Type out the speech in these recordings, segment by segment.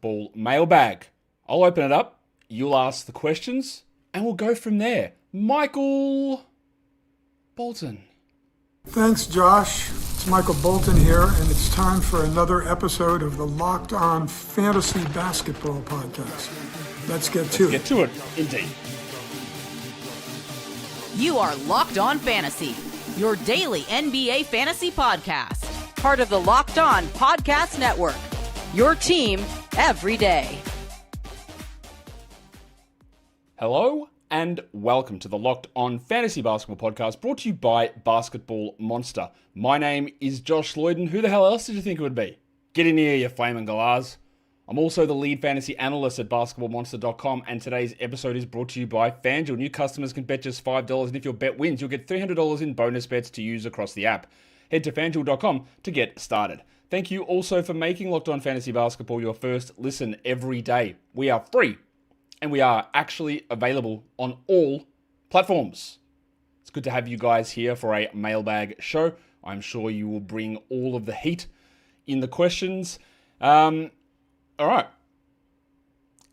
Ball Mailbag. I'll open it up, you'll ask the questions, and we'll go from there. Michael Bolton. Thanks, Josh. It's Michael Bolton here, and it's time for another episode of the Locked On Fantasy Basketball Podcast. Let's get to it, indeed. You are Locked On Fantasy, your daily NBA fantasy podcast. Part of the Locked On Podcast Network, your team every day. Hello and welcome to the Locked On Fantasy Basketball Podcast, brought to you by Basketball Monster. My name is Josh Lloyd, and who the hell else did you think it would be? Get in here, you flaming galahs. I'm also the lead fantasy analyst at basketballmonster.com, and today's episode is brought to you by FanDuel. New customers can bet just $5, and if your bet wins, you'll get $300 in bonus bets to use across the app. Head to FanDuel.com to get started. Thank you also for making Locked On Fantasy Basketball your first listen every day. We are free, and we are actually available on all platforms. It's good to have you guys here for a mailbag show. I'm sure you will bring all of the heat in the questions. All right,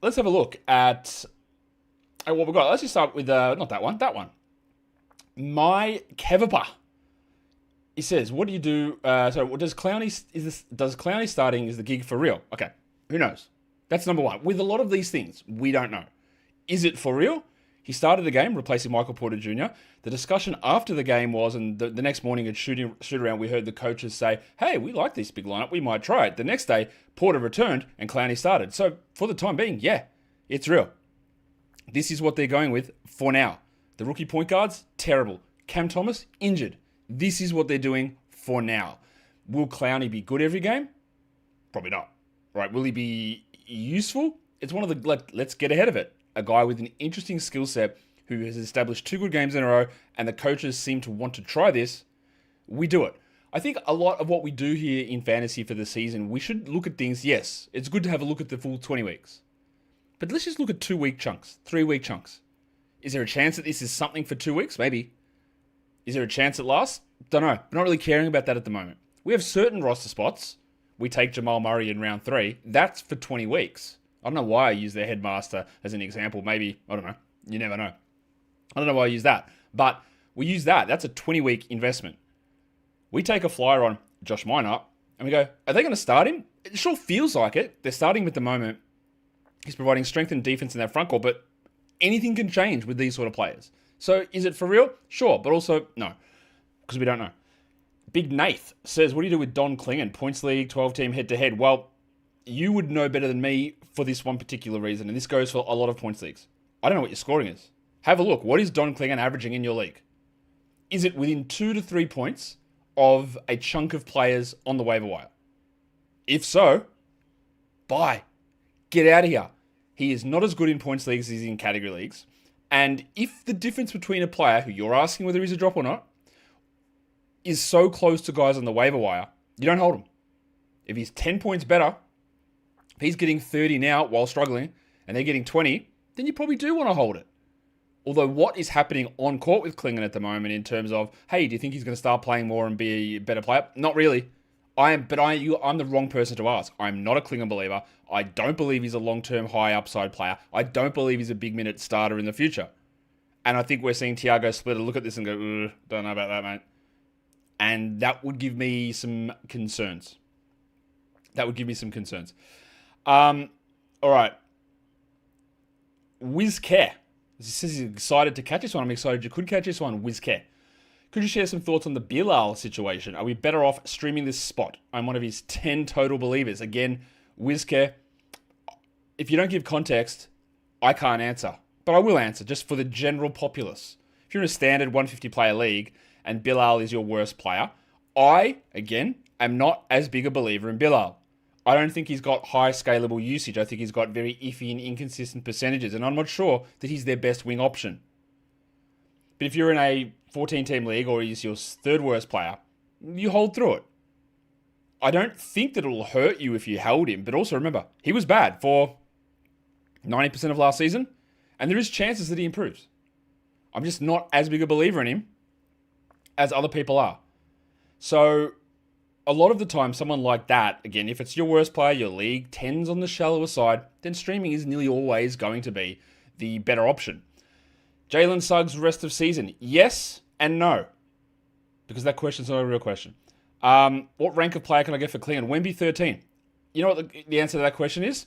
let's have a look at what we've got. Let's just start with, not that one, that one. My Kevipa. He says, what do you do? Does Clowney starting is the gig for real? Okay, who knows? That's number one. With a lot of these things, we don't know. Is it for real? He started the game, replacing Michael Porter Jr. The discussion after the game was, and the next morning at shoot around, we heard the coaches say, hey, we like this big lineup, we might try it. The next day, Porter returned and Clowney started. So for the time being, yeah, it's real. This is what they're going with for now. The rookie point guards, terrible. Cam Thomas, injured. This is what they're doing for now. Will Clowney be good every game? Probably not. Right? Will he be useful? It's one of the, let's get ahead of it. A guy with an interesting skill set who has established 2 good games in a row, and the coaches seem to want to try this. We do it. I think a lot of what we do here in fantasy for the season, we should look at things. Yes, it's good to have a look at the full 20 weeks. But let's just look at 2-week chunks, 3-week chunks. Is there a chance that this is something for 2 weeks? Maybe. Is there a chance it lasts? Don't know. We're not really caring about that at the moment. We have certain roster spots. We take Jamal Murray in round 3. That's for 20 weeks. I don't know why I use their headmaster as an example. Maybe, I don't know. You never know. I don't know why I use that. But we use that. That's a 20-week investment. We take a flyer on Josh Minot, and we go, are they going to start him? It sure feels like it. They're starting him at the moment. He's providing strength and defense in that front court, but anything can change with these sort of players. So is it for real? Sure, but also no, because we don't know. Big Nath says, what do you do with Don Klingon? Points league, 12-team head-to-head. Well, you would know better than me for this one particular reason, and this goes for a lot of points leagues. I don't know what your scoring is. Have a look. What is Don Klingon averaging in your league? Is it within 2 to 3 points of a chunk of players on the waiver wire? If so, buy. Get out of here. He is not as good in points leagues as he is in category leagues. And if the difference between a player who you're asking whether he's a drop or not is so close to guys on the waiver wire, you don't hold him. If he's 10 points better, if he's getting 30 now while struggling, and they're getting 20, then you probably do want to hold it. Although what is happening on court with Klingon at the moment in terms of, hey, do you think he's going to start playing more and be a better player? Not really. I'm the wrong person to ask. I'm not a Klingon believer. I don't believe he's a long-term high upside player. I don't believe he's a big minute starter in the future. And I think we're seeing Thiago Splitter look at this and go, don't know about that, mate. And that would give me some concerns. All right. WizCare. He says he's excited to catch this one. I'm excited you could catch this one. WizCare. Could you share some thoughts on the Bilal situation? Are we better off streaming this spot? I'm one of his 10 total believers. Again, WizCare. If you don't give context, I can't answer. But I will answer, just for the general populace. If you're in a standard 150-player league and Bilal is your worst player, I, again, am not as big a believer in Bilal. I don't think he's got high scalable usage. I think he's got very iffy and inconsistent percentages, and I'm not sure that he's their best wing option. But if you're in a 14-team league or he's your third worst player, you hold through it. I don't think that it'll hurt you if you held him, but also remember, he was bad for 90% of last season, and there is chances that he improves. I'm just not as big a believer in him as other people are. So a lot of the time, someone like that, again, if it's your worst player, your league tends on the shallower side, then streaming is nearly always going to be the better option. Jalen Suggs rest of season, yes and no, because that question's not a real question. What rank of player can I get for Klingon? Wemby 13. You know what the answer to that question is?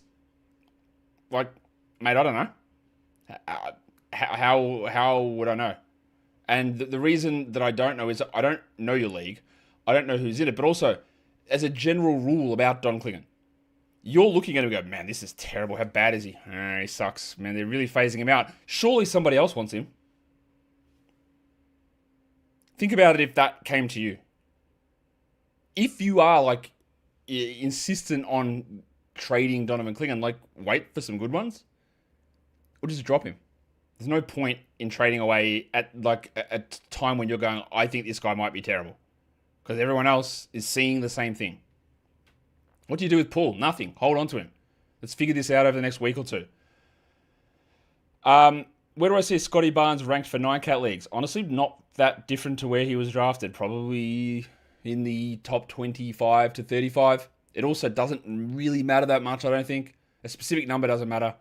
Like, mate, I don't know. How would I know? And the reason that I don't know is I don't know your league. I don't know who's in it. But also, as a general rule about Don Klingon, you're looking at him and go, man, this is terrible. How bad is he? He sucks. Man, they're really phasing him out. Surely somebody else wants him. Think about it if that came to you. If you are, like, insistent on trading Donovan Klingon, like, wait for some good ones. Or just drop him. There's no point in trading away at a time when you're going, I think this guy might be terrible. Because everyone else is seeing the same thing. What do you do with Paul? Nothing. Hold on to him. Let's figure this out over the next week or two. Where do I see Scotty Barnes ranked for 9-cat leagues? Honestly, not that different to where he was drafted. Probably in the top 25 to 35. It also doesn't really matter that much, I don't think. A specific number doesn't matter.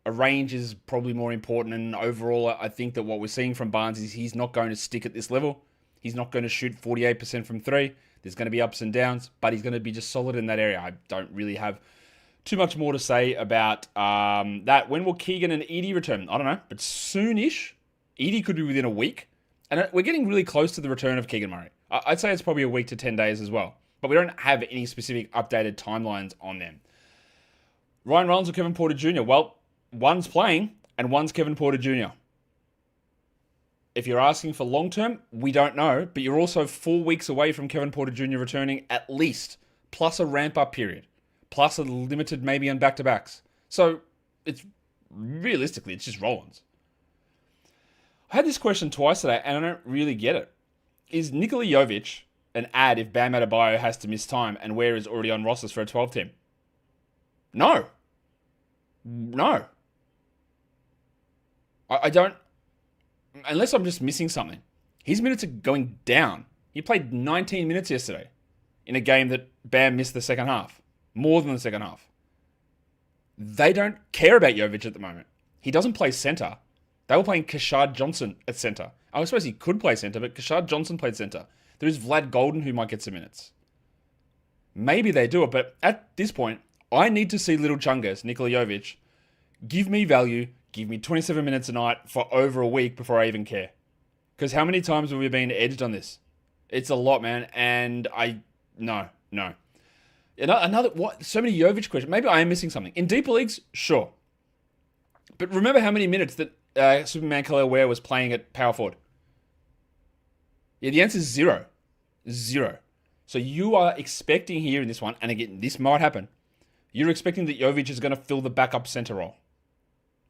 A range is probably more important, and overall, I think that what we're seeing from Barnes is he's not going to stick at this level. He's not going to shoot 48% from three. There's going to be ups and downs, but he's going to be just solid in that area. I don't really have too much more to say about that. When will Keegan and Edie return? I don't know, but soonish. Edie could be within a week, and we're getting really close to the return of Keegan Murray. I'd say it's probably a week to 10 days as well, but we don't have any specific updated timelines on them. Ryan Reynolds or Kevin Porter Jr.? Well, one's playing, and one's Kevin Porter Jr. If you're asking for long-term, we don't know, but you're also 4 weeks away from Kevin Porter Jr. returning at least, plus a ramp-up period, plus a limited maybe on back-to-backs. So, it's realistically, it's just Rollins. I had this question twice today, and I don't really get it. Is Nikola Jovic an ad if Bam Adebayo has to miss time and Ware is already on rosters for a 12 team? No. I don't, unless I'm just missing something. His minutes are going down. He played 19 minutes yesterday in a game that Bam missed the second half. More than the second half. They don't care about Jovic at the moment. He doesn't play center. They were playing Kashad Johnson at center. I suppose he could play center, but Kashad Johnson played center. There is Vlad Golden who might get some minutes. Maybe they do it, but at this point, I need to see little chungus, Nikola Jovic, give me value, give me 27 minutes a night for over a week before I even care. Because how many times have we been edged on this? It's a lot, man, and no. Another, what? So many Jovic questions. Maybe I am missing something. In deeper leagues, sure. But remember how many minutes that Superman Kel'el Ware was playing at power forward? Yeah, the answer is 0. 0. So you are expecting here in this one, and again, this might happen. You're expecting that Jovic is going to fill the backup center role.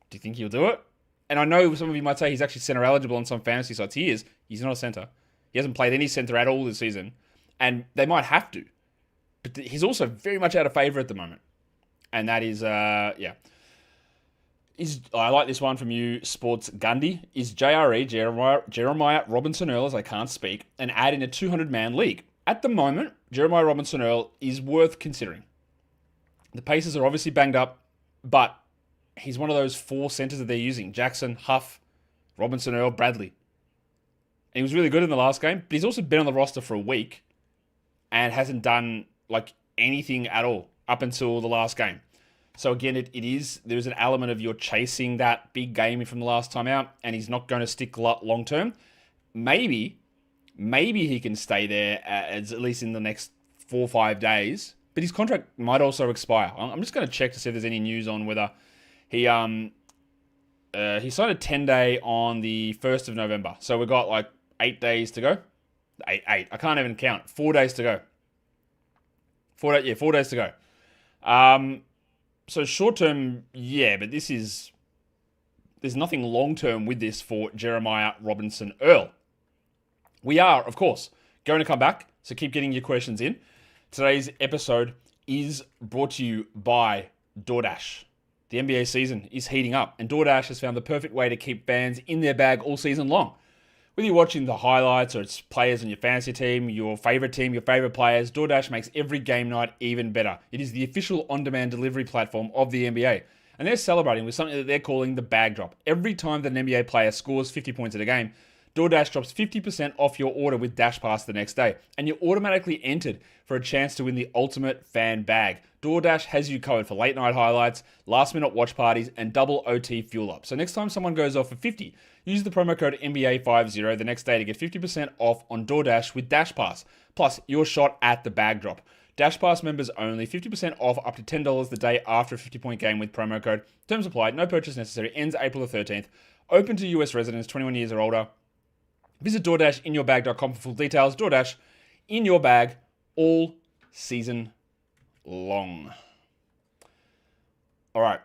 Do you think he'll do it? And I know some of you might say he's actually center eligible on some fantasy sites. He is. He's not a center. He hasn't played any center at all this season. And they might have to. But he's also very much out of favor at the moment. And that is, yeah. I like this one from you, Sports Gundy. Is Jeremiah Robinson Earl, as I can't speak, and add in a 200-man league? At the moment, Jeremiah Robinson Earl is worth considering. The Pacers are obviously banged up, but he's one of those 4 centers that they're using. Jackson, Huff, Robinson Earl, Bradley. And he was really good in the last game, but he's also been on the roster for a week and hasn't done like anything at all up until the last game. So again, there's an element of you're chasing that big game from the last time out, and he's not going to stick long term. Maybe he can stay there at least in the next 4 or 5 days, but his contract might also expire. I'm just going to check to see if there's any news on whether he signed a 10-day on the 1st of November. So we've got like 8 days to go. 8. I can't even count. 4 days to go. 4 days to go. So short term, yeah, but there's nothing long term with this for Jeremiah Robinson Earl. We are, of course, going to come back, so keep getting your questions in. Today's episode is brought to you by DoorDash. The NBA season is heating up, and DoorDash has found the perfect way to keep fans in their bag all season long. Whether you're watching the highlights or it's players on your fantasy team, your favorite players, DoorDash makes every game night even better. It is the official on-demand delivery platform of the NBA. And they're celebrating with something that they're calling the bag drop. Every time that an NBA player scores 50 points in a game, DoorDash drops 50% off your order with Dash Pass the next day. And you're automatically entered for a chance to win the ultimate fan bag. DoorDash has you covered for late night highlights, last minute watch parties, and double OT fuel up. So next time someone goes off for 50, use the promo code NBA50 the next day to get 50% off on DoorDash with Dash Pass. Plus, your shot at the bag drop. Dash Pass members only, 50% off up to $10 the day after a 50-point game with promo code. Terms apply, no purchase necessary, ends April the 13th. Open to US residents 21 years or older. Visit DoorDashinYourBag.com for full details. DoorDash, in your bag, all season long. All right.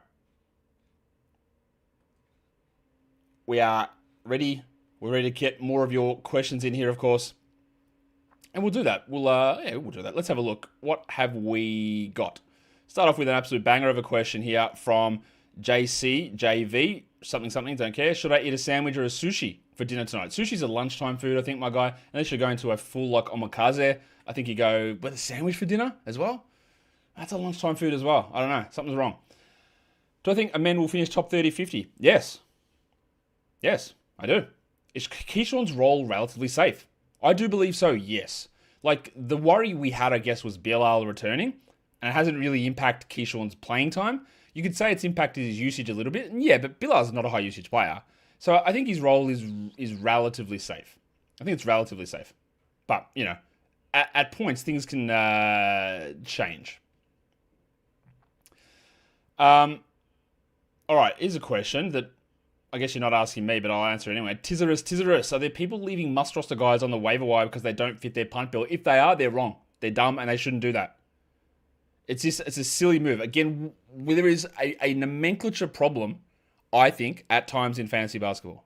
We are ready. We're ready to get more of your questions in here, of course. And we'll do that. We'll do that. Let's have a look. What have we got? Start off with an absolute banger of a question here from JV. Something, don't care. Should I eat a sandwich or a sushi for dinner tonight? Sushi's a lunchtime food, I think, my guy. Unless you're going to a full, omakase, I think you go with a sandwich for dinner as well. That's a lunchtime food as well. I don't know. Something's wrong. Do I think a man will finish top 30-50? Yes. Yes, I do. Is Keyshawn's role relatively safe? I do believe so, yes. The worry we had, I guess, was Bilal returning, and it hasn't really impacted Keyshawn's playing time. You could say it's impacted his usage a little bit, and yeah, but Bilal's not a high usage player. So I think his role is relatively safe. I think it's relatively safe. But, at points, things can change. All right, here's a question that I guess you're not asking me, but I'll answer anyway. Tizarus. Are there people leaving must-roster guys on the waiver wire because they don't fit their punt bill? If they are, they're wrong. They're dumb, and they shouldn't do that. It's a silly move. Again, there is a nomenclature problem, I think, at times in fantasy basketball,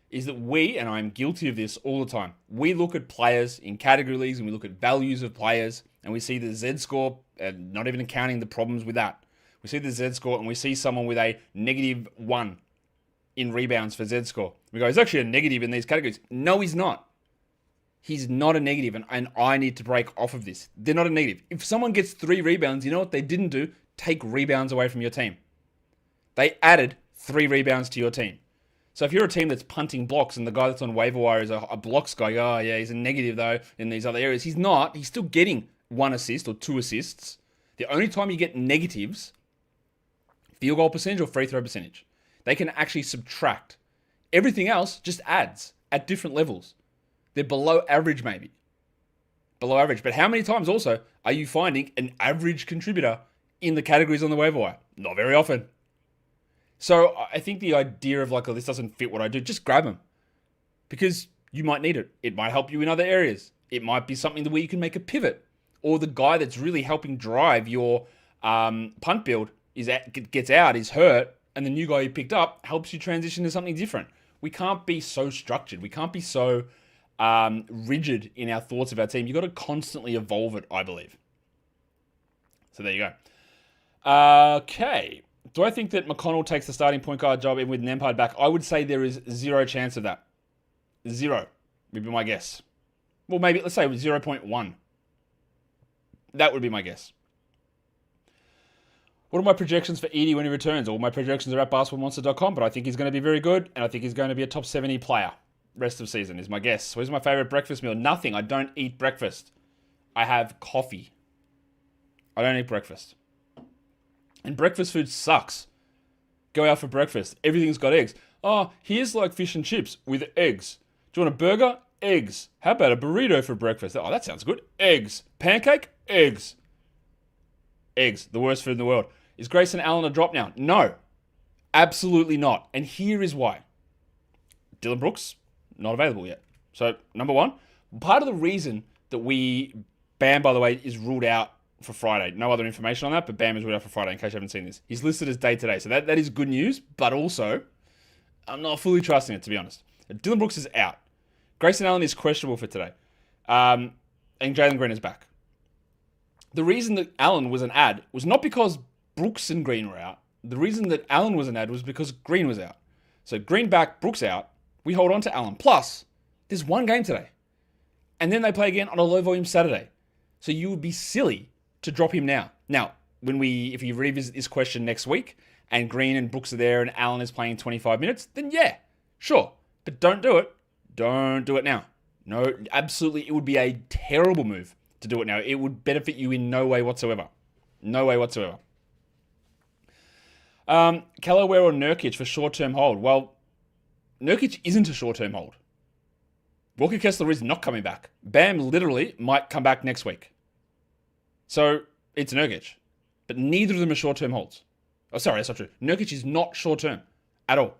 is that we, and I'm guilty of this all the time, we look at players in category leagues and we look at values of players and we see the Z score, and not even accounting the problems with that. We see the Z score and we see someone with a -1 in rebounds for Z score. We go, he's actually a negative in these categories. No, he's not. He's not a negative, and I need to break off of this. They're not a negative. If someone gets 3 rebounds, you know what they didn't do? Take rebounds away from your team. They added 3 rebounds to your team. So if you're a team that's punting blocks and the guy that's on waiver wire is a blocks guy, oh yeah, he's a negative though in these other areas. He's not. He's still getting 1 assist or 2 assists. The only time you get negatives, field goal percentage or free throw percentage. They can actually subtract. Everything else just adds at different levels. They're below average maybe. Below average. But how many times also are you finding an average contributor in the categories on the waiver wire? Not very often. So I think the idea of this doesn't fit what I do, just grab them. Because you might need it. It might help you in other areas. It might be something where you can make a pivot. Or the guy that's really helping drive your punt build gets out, is hurt, and the new guy you picked up helps you transition to something different. We can't be so structured. We can't be so rigid in our thoughts of our team. You've got to constantly evolve it, I believe. So there you go. Okay. Do I think that McConnell takes the starting point guard job with Nembhard back? I would say there is 0 chance of that. 0 would be my guess. Well, maybe, let's say 0.1. That would be my guess. What are my projections for Edie when he returns? All my projections are at basketballmonster.com, but I think he's going to be very good, and I think he's going to be a top 70 player rest of season is my guess. Where's my favorite breakfast meal? Nothing. I don't eat breakfast. I have coffee. I don't eat breakfast. And breakfast food sucks. Go out for breakfast. Everything's got eggs. Oh, here's fish and chips with eggs. Do you want a burger? Eggs. How about a burrito for breakfast? Oh, that sounds good. Eggs. Pancake? Eggs. Eggs. The worst food in the world. Is Grayson Allen a drop now? No. Absolutely not. And here is why. Dylan Brooks, not available yet. So, number 1, part of the reason that Bam, by the way, is ruled out for Friday. No other information on that, but Bam is ruled out for Friday in case you haven't seen this. He's listed as day today. So that is good news, but also, I'm not fully trusting it, to be honest. Dylan Brooks is out. Grayson Allen is questionable for today. And Jalen Green is back. The reason that Allen was an ad was not because Brooks and Green were out. The reason that Allen was an ad was because Green was out. So Green back, Brooks out. We hold on to Allen. Plus, There's one game today. And then they play again on a low volume Saturday. So you would be silly to drop him now. Now, if you revisit this question next week and Green and Brooks are there and Allen is playing 25 minutes, then yeah, sure. But don't do it. Don't do it now. No, absolutely, it would be a terrible move to do it now. It would benefit you in no way whatsoever. No way whatsoever. Kel'el, Ware, or Nurkic for short-term hold? Well, Nurkic isn't a short-term hold. Walker Kessler is not coming back. Bam literally might come back next week. So, it's Nurkic. But neither of them are short-term holds. Oh, sorry, that's not true. Nurkic is not short-term at all.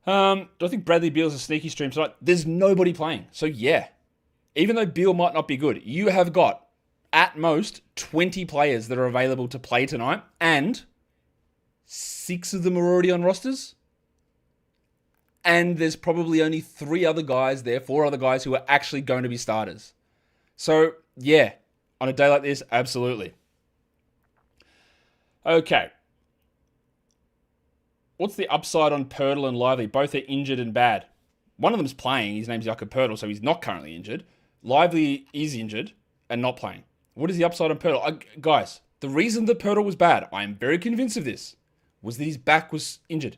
Do I think Bradley Beal's a sneaky stream tonight? There's nobody playing. So, yeah. Even though Beal might not be good, you have got, at most, 20 players that are available to play tonight, and 6 of them are already on rosters. And there's probably only 4 other guys who are actually going to be starters. So, yeah, on a day like this, absolutely. Okay. What's the upside on Pirtle and Lively? Both are injured and bad. One of them's playing. His name's Jakob Pirtle, so he's not currently injured. Lively is injured and not playing. What is the upside on Pirtle? Guys, the reason that Pirtle was bad, I am very convinced of this, was that his back was injured.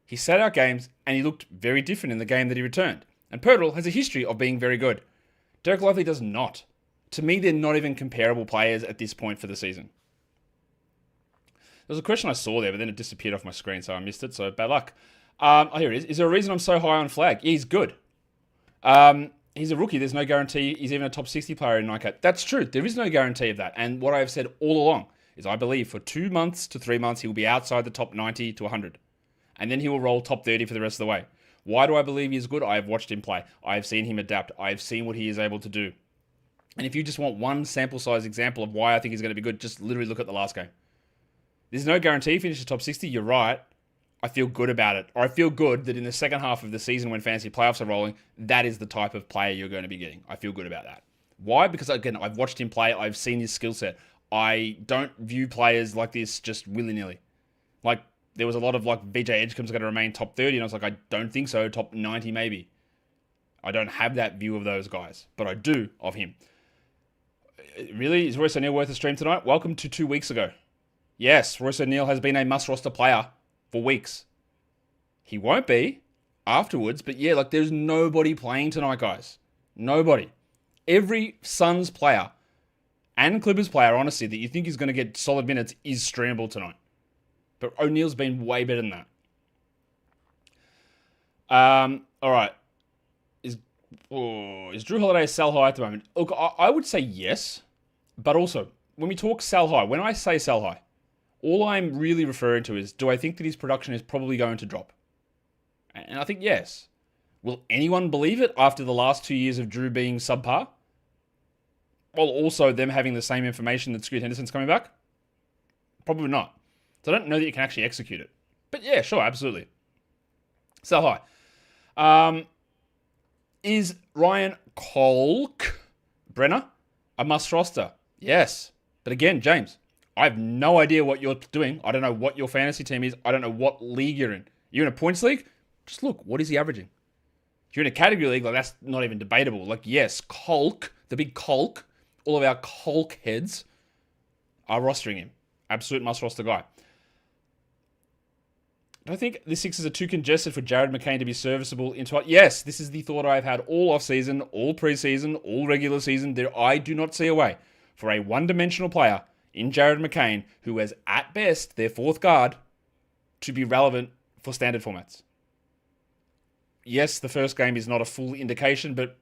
He sat out games, and he looked very different in the game that he returned. And Pirtle has a history of being very good. Derek Lively does not. To me, they're not even comparable players at this point for the season. There was a question I saw there, but then it disappeared off my screen, so I missed it, so bad luck. Here it is. Is there a reason I'm so high on Flag? Yeah, he's good. He's a rookie. There's no guarantee he's even a top 60 player in NICAP. That's true. There is no guarantee of that. And what I have said all along is I believe for 2 months to 3 months, he will be outside the top 90 to 100. And then he will roll top 30 for the rest of the way. Why do I believe he is good? I have watched him play. I have seen him adapt. I have seen what he is able to do. And if you just want one sample size example of why I think he's going to be good, just literally look at the last game. There's no guarantee he finishes top 60. You're right. I feel good about it. Or I feel good that in the second half of the season when fantasy playoffs are rolling, that is the type of player you're going to be getting. I feel good about that. Why? Because, again, I've watched him play. I've seen his skill set. I don't view players like this just willy-nilly. Like, there was a lot of, VJ Edgecombe's going to remain top 30, and I was like, I don't think so. Top 90, maybe. I don't have that view of those guys, but I do of him. Really? Is Royce O'Neal worth a stream tonight? Welcome to 2 weeks ago. Yes, Royce O'Neal has been a must-roster player for weeks. He won't be afterwards, but yeah, there's nobody playing tonight, guys. Nobody. Every Suns player and Clippers player, honestly, that you think is going to get solid minutes is streamable tonight. But O'Neal's been way better than that. All right. Is Drew Holiday sell high at the moment? Look, I would say yes. But also, when we talk sell high, when I say sell high, all I'm really referring to is, do I think that his production is probably going to drop? And I think yes. Will anyone believe it after the last 2 years of Drew being subpar? While also them having the same information that Scoot Henderson's coming back? Probably not. So I don't know that you can actually execute it. But yeah, sure, absolutely. Sell high. Is Ryan Brenner a must roster? Yes. But again, James, I have no idea what you're doing. I don't know what your fantasy team is. I don't know what league you're in. You're in a points league? Just look, what is he averaging? If you're in a category league, that's not even debatable. Yes, Colk, the big Colk, all of our Colk heads are rostering him. Absolute must roster guy. Do I think the Sixers are too congested for Jared McCain to be serviceable into it? Yes, this is the thought I've had all off-season, all preseason, all regular season. I do not see a way for a one-dimensional player in Jared McCain who is, at best, their fourth guard, to be relevant for standard formats. Yes, the first game is not a full indication, but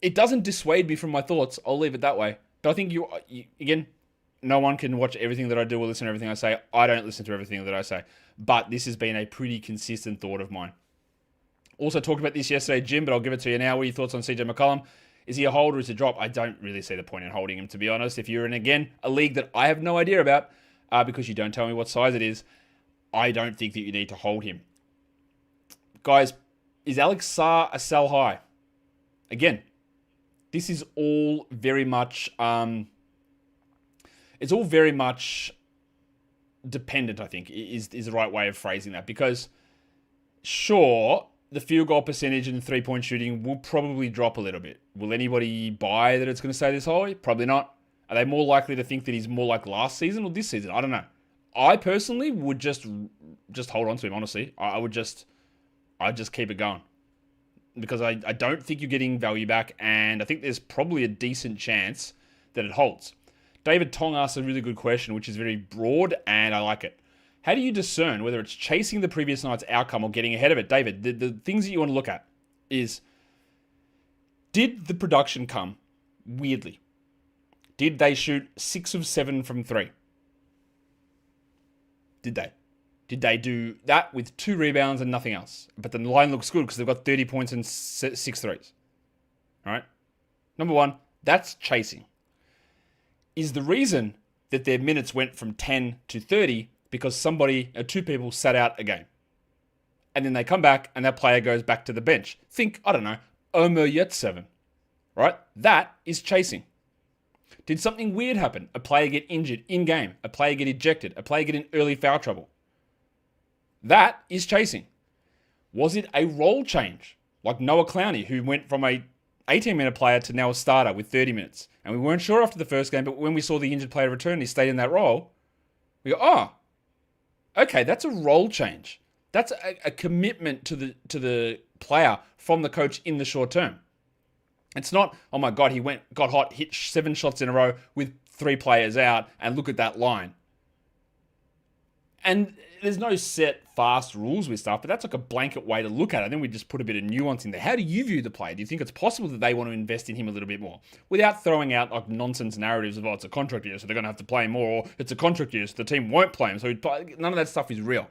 it doesn't dissuade me from my thoughts. I'll leave it that way. But I think you again, no one can watch everything that I do or listen to everything I say. I don't listen to everything that I say. But this has been a pretty consistent thought of mine. Also talked about this yesterday, Jim, but I'll give it to you now. What are your thoughts on CJ McCollum? Is he a hold or is he a drop? I don't really see the point in holding him, to be honest. If you're in, again, a league that I have no idea about, because you don't tell me what size it is, I don't think that you need to hold him. Guys, is Alex Sarr a sell high? Again, this is all very much... it's all very much dependent, I think, is the right way of phrasing that. Because, sure, the field goal percentage and three-point shooting will probably drop a little bit. Will anybody buy that it's going to stay this high? Probably not. Are they more likely to think that he's more like last season or this season? I don't know. I personally would just hold on to him, honestly. I'd just keep it going. Because I don't think you're getting value back, and I think there's probably a decent chance that it holds. David Tong asked a really good question, which is very broad, and I like it. How do you discern whether it's chasing the previous night's outcome or getting ahead of it? David, the things that you want to look at is, did the production come weirdly? Did they shoot 6 of 7 from 3? Did they? Did they do that with 2 rebounds and nothing else? But the line looks good because they've got 30 points and 6 threes. All right? Number 1, that's chasing. Is the reason that their minutes went from 10 to 30 because somebody or 2 people sat out a game? And then they come back and that player goes back to the bench. Think, I don't know, Omer Yurtseven. Right? That is chasing. Did something weird happen? A player get injured in-game. A player get ejected. A player get in early foul trouble. That is chasing. Was it a role change? Like Noah Clowney, who went from a 18-minute player to now a starter with 30 minutes. And we weren't sure after the first game, but when we saw the injured player return, he stayed in that role. We go, oh, okay, that's a role change. That's a commitment to the player from the coach in the short term. It's not, oh my God, he got hot, hit 7 shots in a row with 3 players out, and look at that line. And there's no set, fast rules with stuff, but that's like a blanket way to look at it. Then we just put a bit of nuance in there. How do you view the player? Do you think it's possible that they want to invest in him a little bit more without throwing out like nonsense narratives of, oh, it's a contract year, so they're going to have to play him more, or it's a contract year, so the team won't play him. So none of that stuff is real.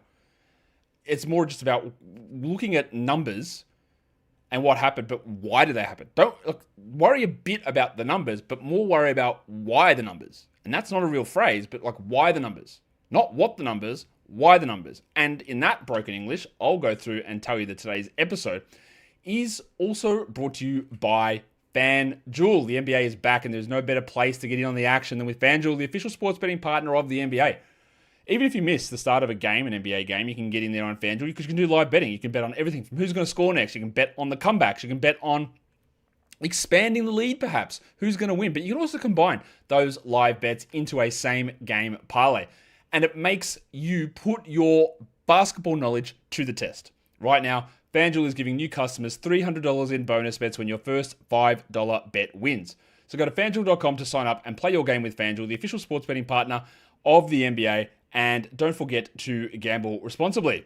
It's more just about looking at numbers and what happened, but why did they happen? Don't worry a bit about the numbers, but more worry about why the numbers. And that's not a real phrase, but like why the numbers. Not what the numbers, why the numbers. And in that broken English, I'll go through and tell you that today's episode is also brought to you by FanDuel. The NBA is back and there's no better place to get in on the action than with FanDuel, the official sports betting partner of the NBA. Even if you miss the start of a game, an NBA game, you can get in there on FanDuel because you can do live betting. You can bet on everything from who's going to score next. You can bet on the comebacks. You can bet on expanding the lead, perhaps, who's going to win. But you can also combine those live bets into a same game parlay. And it makes you put your basketball knowledge to the test. Right now, FanDuel is giving new customers $300 in bonus bets when your first $5 bet wins. So go to FanDuel.com to sign up and play your game with FanDuel, the official sports betting partner of the NBA. And don't forget to gamble responsibly.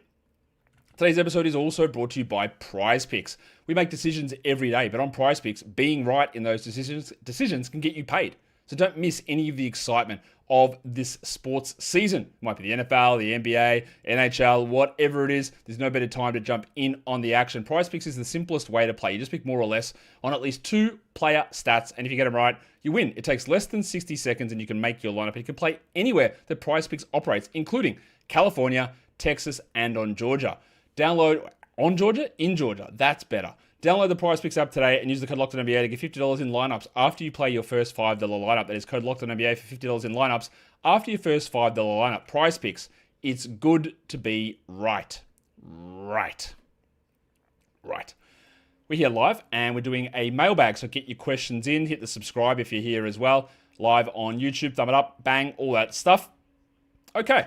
Today's episode is also brought to you by Prize Picks. We make decisions every day, but on Prize Picks, being right in those decisions can get you paid. So don't miss any of the excitement of this sports season. It might be the NFL, the NBA, NHL, whatever it is. There's no better time to jump in on the action. Prize Picks is the simplest way to play. You just pick more or less on at least 2 player stats, and if you get them right, you win. It takes less than 60 seconds, and you can make your lineup. You can play anywhere that Prize Picks operates, including California, Texas, and on Georgia. Download on Georgia, in Georgia. That's better. Download the Prize Picks app today and use the code LOCKEDONNBA to get $50 in lineups after you play your first $5 lineup. That is code LOCKEDONNBA for $50 in lineups after your first $5 lineup. Prize Picks. It's good to be right. Right. We're here live and we're doing a mailbag, so get your questions in. Hit the subscribe if you're here as well. Live on YouTube, thumb it up, bang, all that stuff. Okay.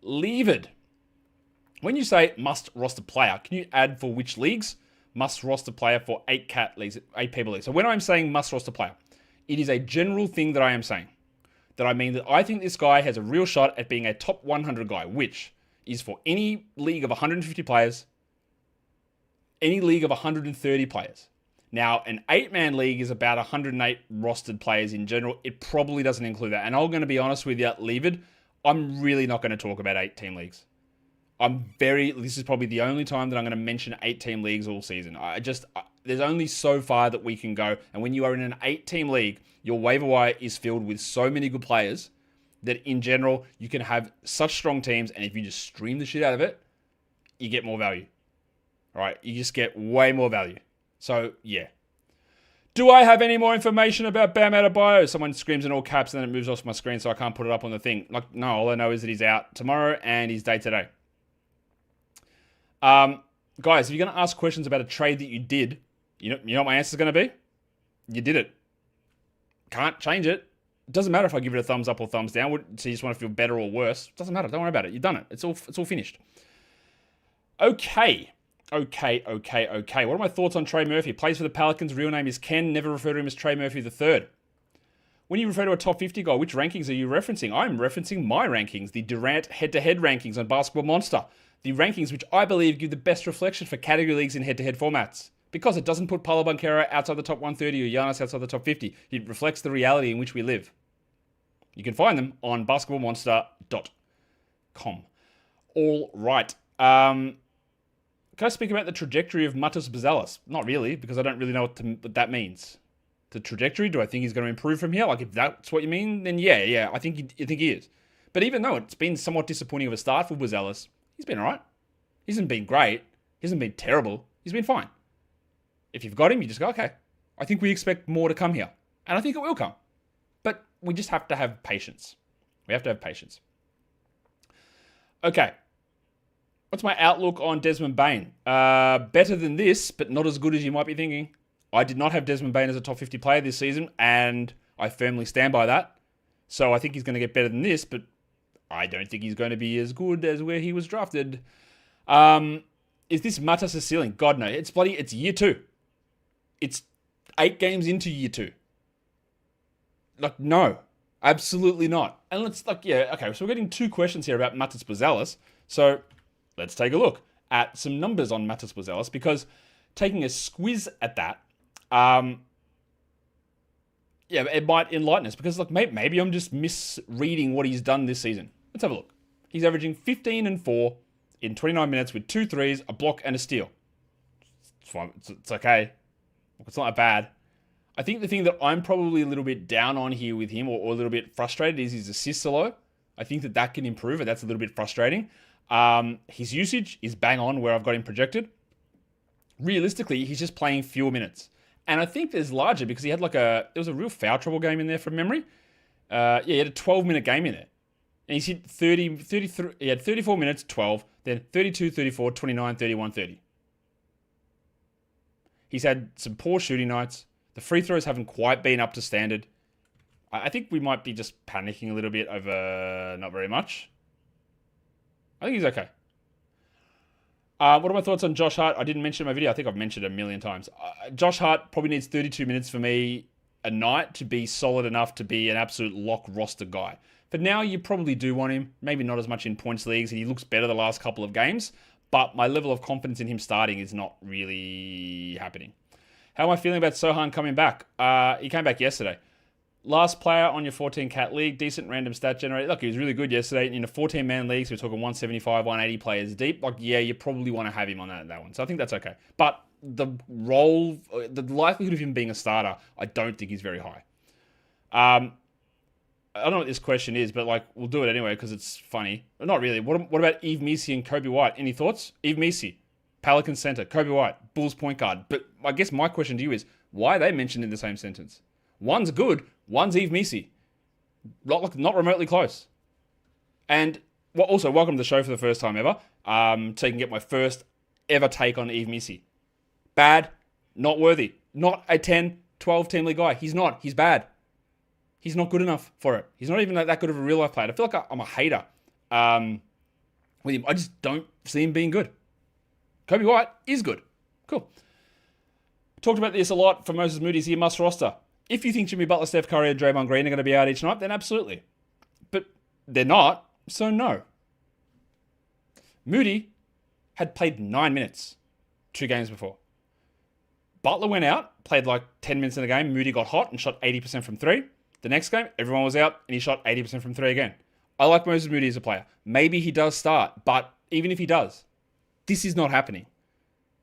Levered. When you say must roster player, can you add for which leagues? Must roster player for 8 leagues, 8 people leagues. So when I'm saying must roster player, it is a general thing that I am saying. That I mean that I think this guy has a real shot at being a top 100 guy, which is for any league of 150 players, any league of 130 players. Now, an 8-man league is about 108 rostered players in general. It probably doesn't include that. And I'm going to be honest with you, Levered, I'm really not going to talk about 8-team leagues. This is probably the only time that I'm going to mention 8-team leagues all season. There's only so far that we can go. And when you are in an 8-team league, your waiver wire is filled with so many good players that in general, you can have such strong teams. And if you just stream the shit out of it, you get more value. All right. You just get way more value. So yeah. Do I have any more information about Bam Adebayo? Someone screams in all caps and then it moves off my screen so I can't put it up on the thing. No, all I know is that he's out tomorrow and he's day today. Guys, if you're going to ask questions about a trade that you did, you know what my answer is going to be? You did it. Can't change it. It doesn't matter if I give it a thumbs up or thumbs down. So you just want to feel better or worse. It doesn't matter. Don't worry about it. You've done it. It's all finished. Okay. What are my thoughts on Trey Murphy? Plays for the Pelicans. Real name is Ken. Never refer to him as Trey Murphy III. When you refer to a top 50 guy, which rankings are you referencing? I'm referencing my rankings, the Durant head-to-head rankings on Basketball Monster. The rankings which I believe give the best reflection for category leagues in head-to-head formats. Because it doesn't put Paolo Banchero outside the top 130 or Giannis outside the top 50. It reflects the reality in which we live. You can find them on basketballmonster.com. All right. Can I speak about the trajectory of Matas Buzelis? Not really, because I don't really know what that means. The trajectory, do I think he's going to improve from here? Like, if that's what you mean, then yeah, I think he is. But even though it's been somewhat disappointing of a start for Buzelis, he's been all right. He hasn't been great. He hasn't been terrible. He's been fine. If you've got him, you just go, okay, I think we expect more to come here. And I think it will come. But we just have to have patience. We have to have patience. Okay. What's my outlook on Desmond Bain? Better than this, but not as good as you might be thinking. I did not have Desmond Bain as a top 50 player this season, and I firmly stand by that. So I think he's going to get better than this, but I don't think he's going to be as good as where he was drafted. Is this Matas' ceiling? God, no. It's year 2. It's 8 games into year 2. Like, no. Absolutely not. And let's, so we're getting 2 questions here about Matas Buzelis. So let's take a look at some numbers on Matas Buzelis, because taking a squiz at that, it might enlighten us, because look, maybe I'm just misreading what he's done this season. Let's have a look. He's averaging 15 and 4 in 29 minutes with 2 threes, a block, and a steal. It's fine. It's okay. It's not that bad. I think the thing that I'm probably a little bit down on here with him, or a little bit frustrated, is his assists are low. I think that can improve, and that's a little bit frustrating. His usage is bang on where I've got him projected. Realistically, he's just playing fewer minutes. And I think there's larger, because he had there was a real foul trouble game in there from memory. He had a 12-minute game in there. And he's hit 33, he had 34 minutes, 12, then 32, 34, 29, 31, 30. He's had some poor shooting nights. The free throws haven't quite been up to standard. I think we might be just panicking a little bit over not very much. I think he's okay. What are my thoughts on Josh Hart? I didn't mention it in my video. I think I've mentioned it a million times. Josh Hart probably needs 32 minutes for me a night to be solid enough to be an absolute lock roster guy. For now, you probably do want him. Maybe not as much in points leagues, and he looks better the last couple of games. But my level of confidence in him starting is not really happening. How am I feeling about Sohan coming back? He came back yesterday. Last player on your 14-cat league, decent random stat generator. Look, he was really good yesterday. In a 14-man league, so we're talking 175, 180 players deep. You probably want to have him on that one. So I think that's okay. But the likelihood of him being a starter, I don't think is very high. I don't know what this question is, but we'll do it anyway because it's funny. Not really. What about Yves Missi and Kobe White? Any thoughts? Yves Missi, Pelicans center, Kobe White, Bulls point guard. But I guess my question to you is, why are they mentioned in the same sentence? One's good, one's Yves Missi. Not remotely close. And also, welcome to the show for the first time ever. So you can get my first ever take on Yves Missi. Bad, not worthy. Not a 10, 12 team league guy. He's not. He's bad. He's not good enough for it. He's not even that good of a real life player. I feel like I'm a hater with him. I just don't see him being good. Kobe White is good. Cool. Talked about this a lot for Moses Moody's here, must roster. If you think Jimmy Butler, Steph Curry, and Draymond Green are going to be out each night, then absolutely. But they're not, so no. Moody had played 9 minutes 2 games before. Butler went out, played 10 minutes in the game. Moody got hot and shot 80% from 3. The next game, everyone was out, and he shot 80% from 3 again. I like Moses Moody as a player. Maybe he does start, but even if he does, this is not happening.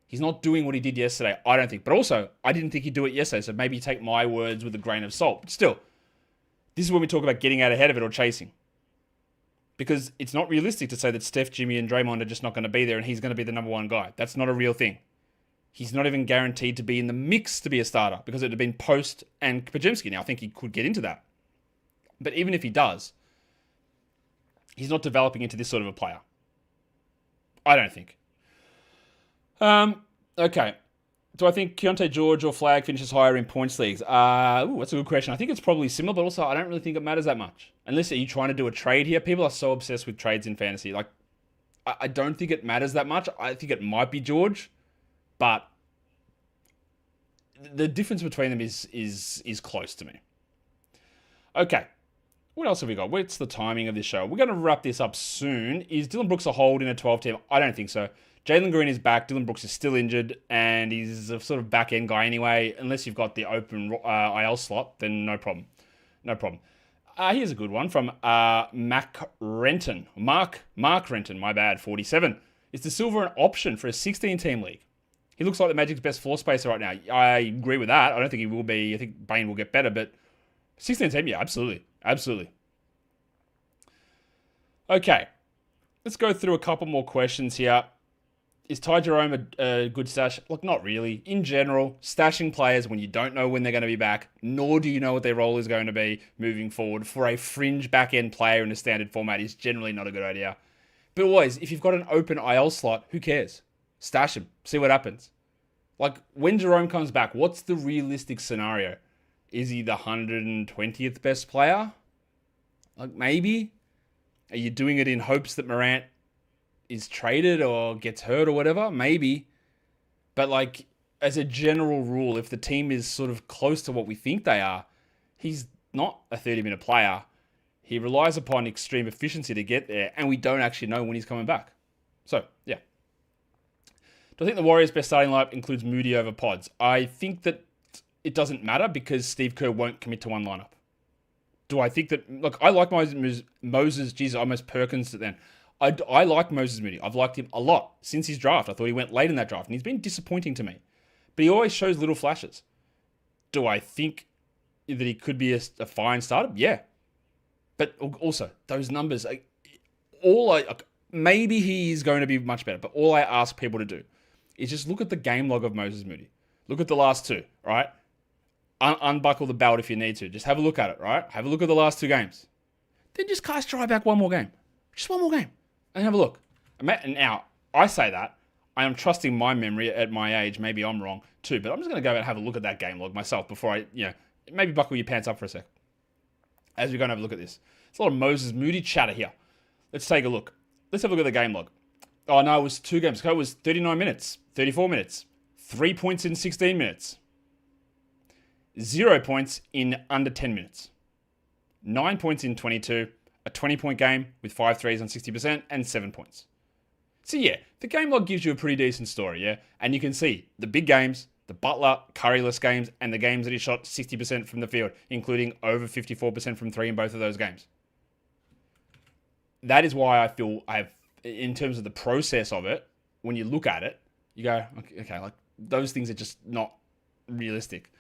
He's not doing what he did yesterday, I don't think. But also, I didn't think he'd do it yesterday, so maybe take my words with a grain of salt. But still, this is when we talk about getting out ahead of it or chasing. Because it's not realistic to say that Steph, Jimmy, and Draymond are just not going to be there and he's going to be the number 1 guy. That's not a real thing. He's not even guaranteed to be in the mix to be a starter because it would have been Post and Pajemski. Now, I think he could get into that. But even if he does, he's not developing into this sort of a player. I don't think. Okay. Do I think Keontae George or Flag finishes higher in points leagues? That's a good question. I think it's probably similar, but also I don't really think it matters that much. Unless are you trying to do a trade here? People are so obsessed with trades in fantasy. Like, I don't think it matters that much. I think it might be George, but the difference between them is close to me. Okay. What else have we got? What's the timing of this show? We're going to wrap this up soon. Is Dylan Brooks a hold in a 12-team? I don't think so. Jalen Green is back. Dylan Brooks is still injured, and he's a sort of back-end guy anyway. Unless you've got the open IL slot, then no problem. No problem. Here's a good one from Mark Renton, my bad, 47. Is the silver an option for a 16-team league? He looks like the Magic's best floor spacer right now. I agree with that. I don't think he will be. I think Bane will get better, but 16-team, yeah, absolutely. Absolutely. Okay. Let's go through a couple more questions here. Is Ty Jerome a good stash? Look, not really. In general, stashing players when you don't know when they're going to be back, nor do you know what their role is going to be moving forward for a fringe back-end player in a standard format is generally not a good idea. But always, if you've got an open IL slot, who cares? Stash him. See what happens. Like, when Jerome comes back, what's the realistic scenario? Is he the 120th best player? Like, maybe? Are you doing it in hopes that Morant is traded or gets hurt or whatever? Maybe. But like, as a general rule, if the team is sort of close to what we think they are, he's not a 30-minute player. He relies upon extreme efficiency to get there, and we don't actually know when he's coming back. So, yeah. Do I think the Warriors' best starting lineup includes Moody over Pods? I think that it doesn't matter because Steve Kerr won't commit to one lineup. Do I think that... Look, I like Moses... Jesus, I almost Perkins then. I like Moses Moody. I've liked him a lot since his draft. I thought he went late in that draft, and he's been disappointing to me. But he always shows little flashes. Do I think that he could be a fine starter? Yeah. But also, those numbers... maybe he is going to be much better, but all I ask people to do is just look at the game log of Moses Moody. Look at the last two, right? Unbuckle the belt if you need to. Just have a look at it, right? Have a look at the last two games. Then just cast your eye back one more game. Just one more game. And have a look. Now, I say that. I am trusting my memory at my age. Maybe I'm wrong too, but I'm just going to go and have a look at that game log myself before I, maybe buckle your pants up for a sec. As we go and have a look at this. It's a lot of Moses Moody chatter here. Let's take a look. Let's have a look at the game log. Oh, no, it was 2 games. It was 39 minutes, 34 minutes, 3 points in 16 minutes, 0 points in under 10 minutes, 9 points in 22, a 20-point game with 5 threes on 60% and 7 points. So yeah, the game log gives you a pretty decent story, yeah? And you can see the big games, the Butler, Curryless games, and the games that he shot 60% from the field, including over 54% from 3 in both of those games. That is why I feel in terms of the process of it, when you look at it, you go, okay, like those things are just not realistic.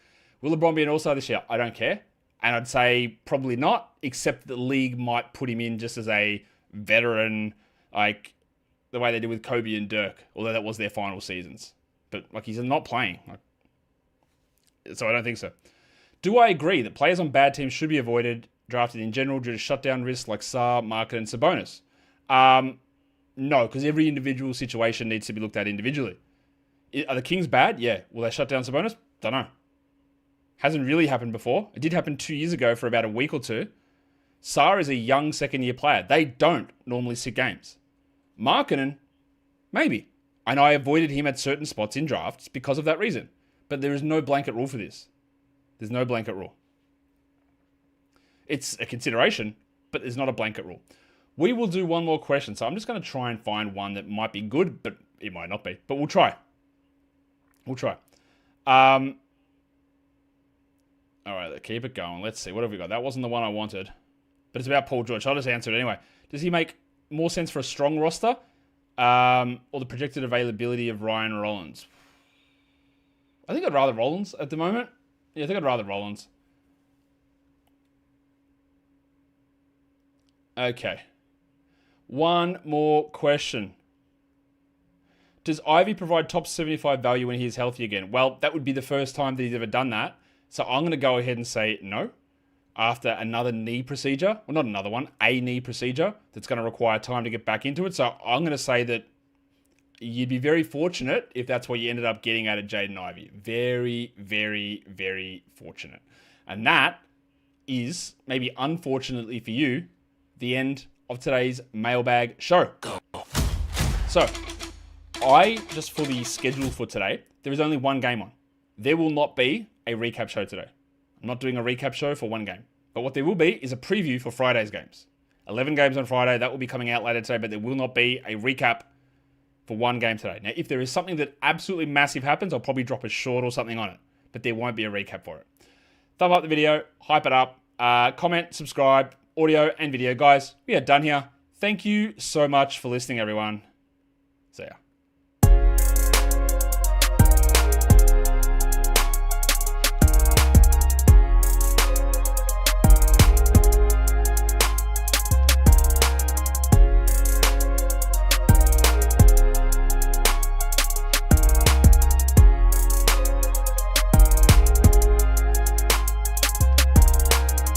Will LeBron be an all-star this year? I don't care. And I'd say probably not, except the league might put him in just as a veteran, like the way they did with Kobe and Dirk, although that was their final seasons. But like he's not playing. So I don't think so. Do I agree that players on bad teams should be drafted in general due to shutdown risks like Saar, Market, and Sabonis? No, because every individual situation needs to be looked at individually. Are the Kings bad? Yeah. Will they shut down Sabonis? Don't know. Hasn't really happened before. It did happen 2 years ago for about a week or two. Saar is a young second-year player. They don't normally sit games. Markkanen, maybe. And I avoided him at certain spots in drafts because of that reason. But there is no blanket rule for this. There's no blanket rule. It's a consideration, but there's not a blanket rule. We will do one more question. So I'm just going to try and find one that might be good, but it might not be. But we'll try. All right, let's keep it going. Let's see. What have we got? That wasn't the one I wanted. But it's about Paul George. I'll just answer it anyway. Does he make more sense for a strong roster or the projected availability of Ryan Rollins? I think I'd rather Rollins at the moment. Yeah, I think I'd rather Rollins. Okay. One more question. Does Ivy provide top 75 value when he is healthy again? Well, that would be the first time that he's ever done that. So I'm going to go ahead and say no. After another knee procedure, well, not another one, a knee procedure that's going to require time to get back into it. So I'm going to say that you'd be very fortunate if that's what you ended up getting out of Jaden Ivey. Very, very, very fortunate. And that is, maybe unfortunately for you, the end of today's Mailbag show. So, just for the schedule for today, there is only one game on. There will not be a recap show today. I'm not doing a recap show for one game. But what there will be is a preview for Friday's games. 11 games on Friday, that will be coming out later today, but there will not be a recap for one game today. Now, if there is something that absolutely massive happens, I'll probably drop a short or something on it, but there won't be a recap for it. Thumb up the video, hype it up, comment, subscribe, audio and video. Guys, we are done here. Thank you so much for listening, everyone. See ya.